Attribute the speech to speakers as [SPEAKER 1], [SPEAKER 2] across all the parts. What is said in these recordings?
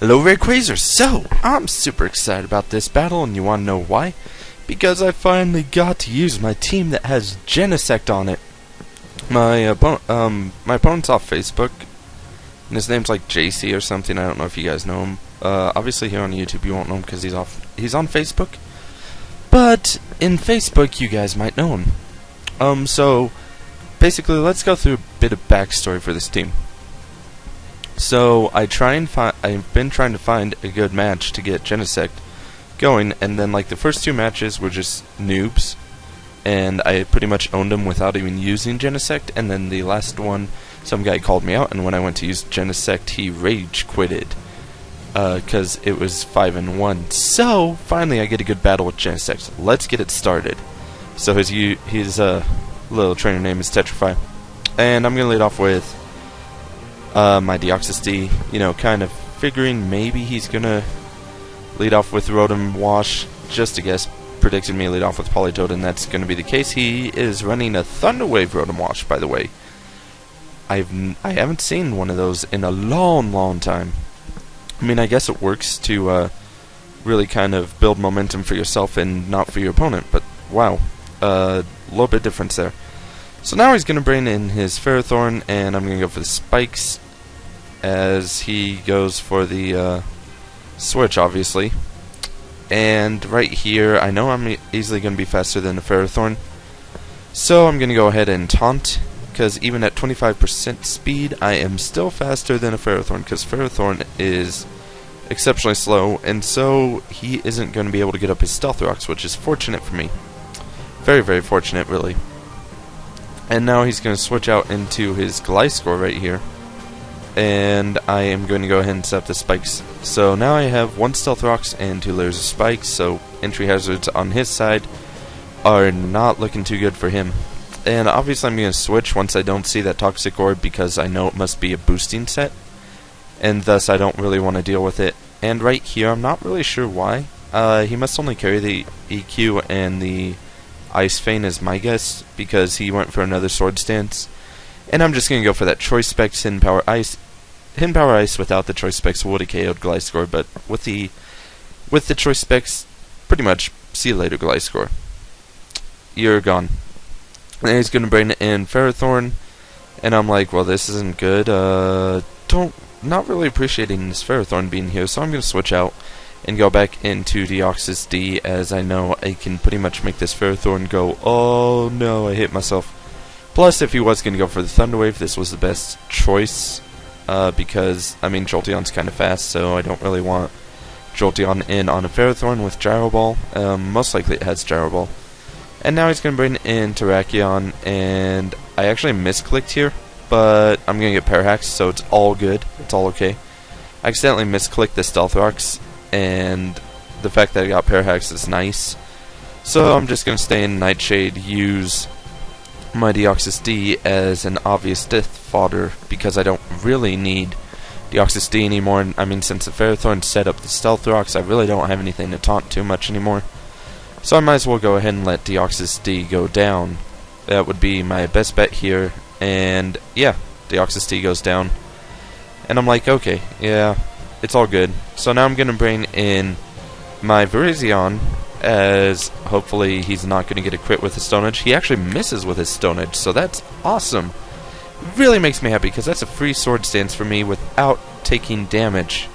[SPEAKER 1] Hello Rayquazers! So, I'm super excited about this battle, and you wanna know why? Because I finally got to use my team that has Genesect on it. My opponent's off Facebook, and his name's like JC or something. I don't know if you guys know him. Obviously here on YouTube you won't know him because he's on Facebook. But in Facebook you guys might know him. So basically let's go through a bit of backstory for this team. So I've been trying to find a good match to get Genesect going, and then like the first two matches were just noobs, and I pretty much owned them without even using Genesect, and then the last one, some guy called me out, and when I went to use Genesect, he rage quitted, because it was 5-1. So finally I get a good battle with Genesect. Let's get it started. So his little trainer name is Tetrify, and I'm gonna lead off with my Deoxys D, kind of figuring maybe he's gonna lead off with Rotom Wash. Just a guess, predicted me lead off with Polytoad, and that's gonna be the case. He is running a Thunder Wave Rotom Wash, by the way. I haven't seen one of those in a long time. I mean, I guess it works to really kind of build momentum for yourself and not for your opponent, but wow, a little bit difference there. So now he's going to bring in his Ferrothorn, and I'm going to go for the Spikes as he goes for the Switch, obviously. And right here, I know I'm easily going to be faster than the Ferrothorn, so I'm going to go ahead and Taunt, because even at 25% speed, I am still faster than a Ferrothorn, because Ferrothorn is exceptionally slow, and so he isn't going to be able to get up his Stealth Rocks, which is fortunate for me. Very, very fortunate, really. And now he's going to switch out into his Gliscor right here. And I am going to go ahead and set up the Spikes. So now I have 1 Stealth Rocks and 2 layers of Spikes, so entry hazards on his side are not looking too good for him. And obviously I'm going to switch once I don't see that Toxic Orb, because I know it must be a boosting set, and thus I don't really want to deal with it. And right here, I'm not really sure why. He must only carry the EQ and the Ice Feint is my guess, because he went for another Sword Stance. And I'm just going to go for that Choice Specs Hidden Power Ice. Hidden Power Ice without the Choice Specs would have KO'd Gliscor, but with the Choice Specs, pretty much, see you later, Gliscor. You're gone. And he's going to bring in Ferrothorn, and I'm like, well, this isn't good. Not really appreciating this Ferrothorn being here, so I'm going to switch out and go back into Deoxys D, as I know I can pretty much make this Ferrothorn go, oh no, I hit myself. Plus, if he was going to go for the Thunder Wave, this was the best choice, because, I mean, Jolteon's kind of fast, so I don't really want Jolteon in on a Ferrothorn with Gyro Ball. Most likely it has Gyro Ball. And now he's going to bring in Terrakion, and I actually misclicked here, but I'm going to get Parahax, so it's all good, it's all okay. I accidentally misclicked the Stealth Rocks, and the fact that I got Parahax is nice. So I'm just going to stay in Nightshade, use my Deoxys D as an obvious death fodder, because I don't really need Deoxys D anymore. I mean, since the Ferrothorn set up the Stealth Rocks, I really don't have anything to taunt too much anymore. So I might as well go ahead and let Deoxys D go down. That would be my best bet here. And yeah, Deoxys D goes down. And I'm like, okay, yeah, it's all good. So now I'm going to bring in my Virizion, as hopefully he's not going to get a crit with his Stone Edge. He actually misses with his Stone Edge, so that's awesome. Really makes me happy, because that's a free Sword Stance for me without taking damage.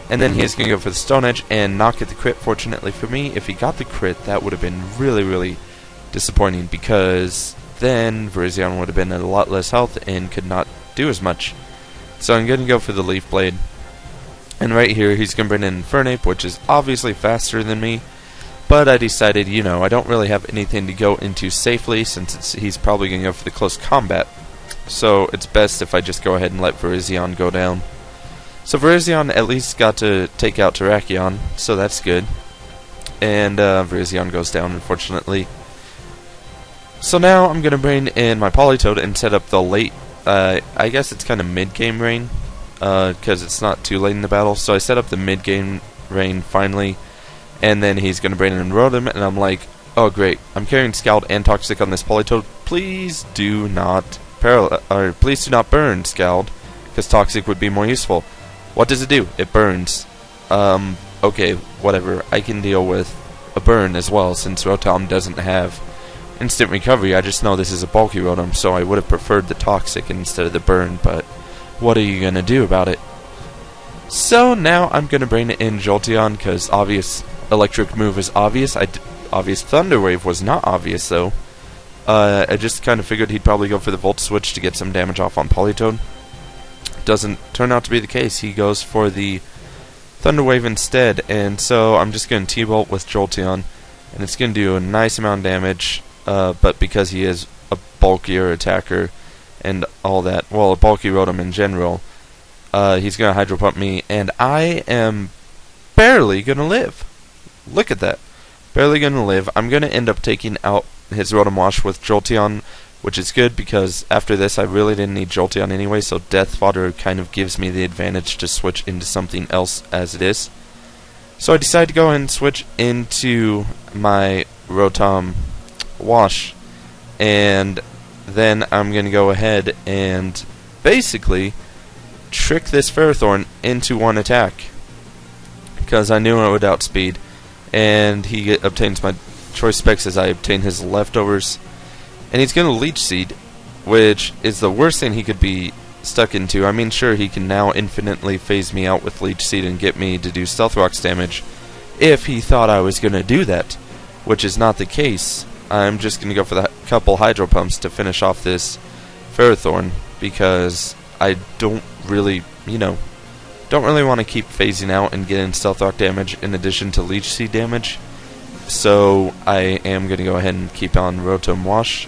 [SPEAKER 1] And then he's going to go for the Stone Edge and not get the crit. Fortunately for me, if he got the crit, that would have been really disappointing, because then Virizion would have been at a lot less health and could not do as much. So I'm going to go for the Leaf Blade. And right here, he's going to bring in Infernape, which is obviously faster than me. But I decided, I don't really have anything to go into safely, since he's probably going to go for the close combat. So it's best if I just go ahead and let Virizion go down. So Virizion at least got to take out Terrakion, so that's good. And Virizion goes down, unfortunately. So now I'm going to bring in my Polytoad and set up the late, I guess it's kind of mid-game rain, because it's not too late in the battle. So I set up the mid-game rain finally, and then he's going to bring in Rotom, and I'm like, oh great, I'm carrying Scald and Toxic on this Polytoad. Please do not burn Scald, because Toxic would be more useful. What does it do? It burns. Okay, whatever. I can deal with a burn as well, since Rotom doesn't have instant recovery. I just know this is a bulky Rotom, so I would have preferred the Toxic instead of the burn, but what are you gonna do about it? So now I'm gonna bring in Jolteon, because obvious electric move is obvious. Obvious Thunder Wave was not obvious, though. I just kind of figured he'd probably go for the Volt Switch to get some damage off on Politoed. Doesn't turn out to be the case. He goes for the Thunder Wave instead, and so I'm just going to T-Bolt with Jolteon, and it's going to do a nice amount of damage, but because he is a bulkier attacker and all that, well, a bulky Rotom in general, he's going to Hydro Pump me, and I am barely going to live. Look at that. Barely going to live. I'm going to end up taking out his Rotom Wash with Jolteon, which is good because after this I really didn't need Jolteon anyway, so Death Fodder kind of gives me the advantage to switch into something else as it is. So I decided to go ahead and switch into my Rotom Wash, and then I'm going to go ahead and basically trick this Ferrothorn into one attack, because I knew it would outspeed, and he obtains my choice specs as I obtain his leftovers, and he's going to Leech Seed, which is the worst thing he could be stuck into. I mean, sure, he can now infinitely phase me out with Leech Seed and get me to do Stealth Rocks damage if he thought I was going to do that, which is not the case. I'm just going to go for the couple Hydro Pumps to finish off this Ferrothorn, because I don't really, don't really want to keep phasing out and getting Stealth Rock damage in addition to Leech Seed damage. So I am going to go ahead and keep on Rotom Wash.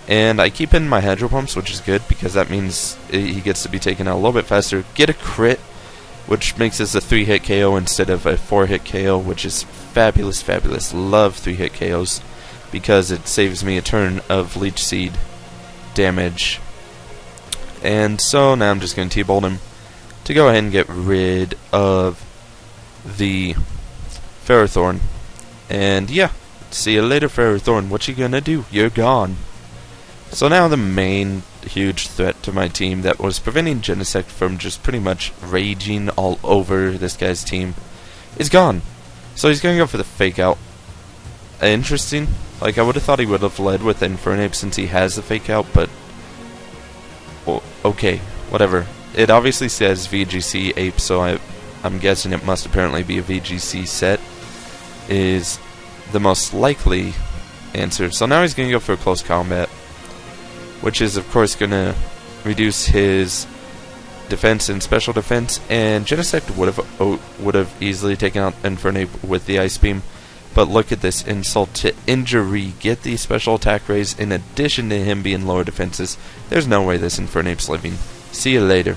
[SPEAKER 1] And I keep in my Hydro Pumps, which is good, because that means he gets to be taken out a little bit faster. Get a crit, which makes this a 3-hit KO instead of a 4-hit KO, which is fabulous, fabulous. Love 3-hit KOs, because it saves me a turn of Leech Seed damage. And so now I'm just going to T-Bolt him to go ahead and get rid of the Ferrothorn. And yeah, see you later, Ferrothorn. What you gonna do? You're gone. So now the main huge threat to my team that was preventing Genesect from just pretty much raging all over this guy's team is gone. So he's gonna go for the Fake Out. Interesting. Like, I would have thought he would have led with Infernape since he has the Fake Out, but well, okay, whatever. It obviously says VGC Ape, so I'm guessing it must apparently be a VGC set is the most likely answer. So now he's going to go for a close combat, which is of course going to reduce his defense and special defense, and Genesect would have easily taken out Infernape with the Ice Beam, but look at this insult to injury. Get the special attack raise in addition to him being lower defenses. There's no way this Infernape's living. See you later.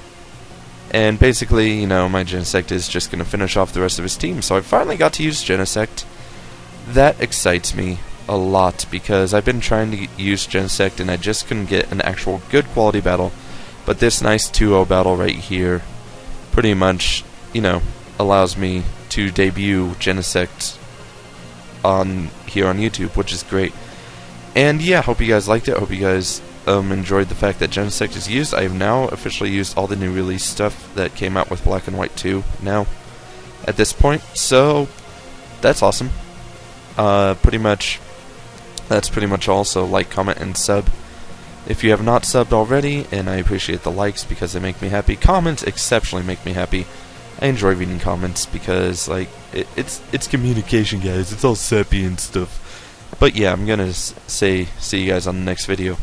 [SPEAKER 1] And basically, my Genesect is just going to finish off the rest of his team. So I finally got to use Genesect. That excites me a lot, because I've been trying to use Genesect and I just couldn't get an actual good quality battle. But this nice 2-0 battle right here pretty much, allows me to debut Genesect here on YouTube, which is great. And yeah, hope you guys liked it. Hope you guys enjoyed the fact that Genesect is used. I have now officially used all the new release stuff that came out with Black and White 2 now at this point, so that's awesome. That's pretty much all. So like, comment, and sub if you have not subbed already, and I appreciate the likes because they make me happy. Comments exceptionally make me happy. I enjoy reading comments because, like, it's communication, guys. It's all sappy and stuff. But yeah, I'm gonna say see you guys on the next video.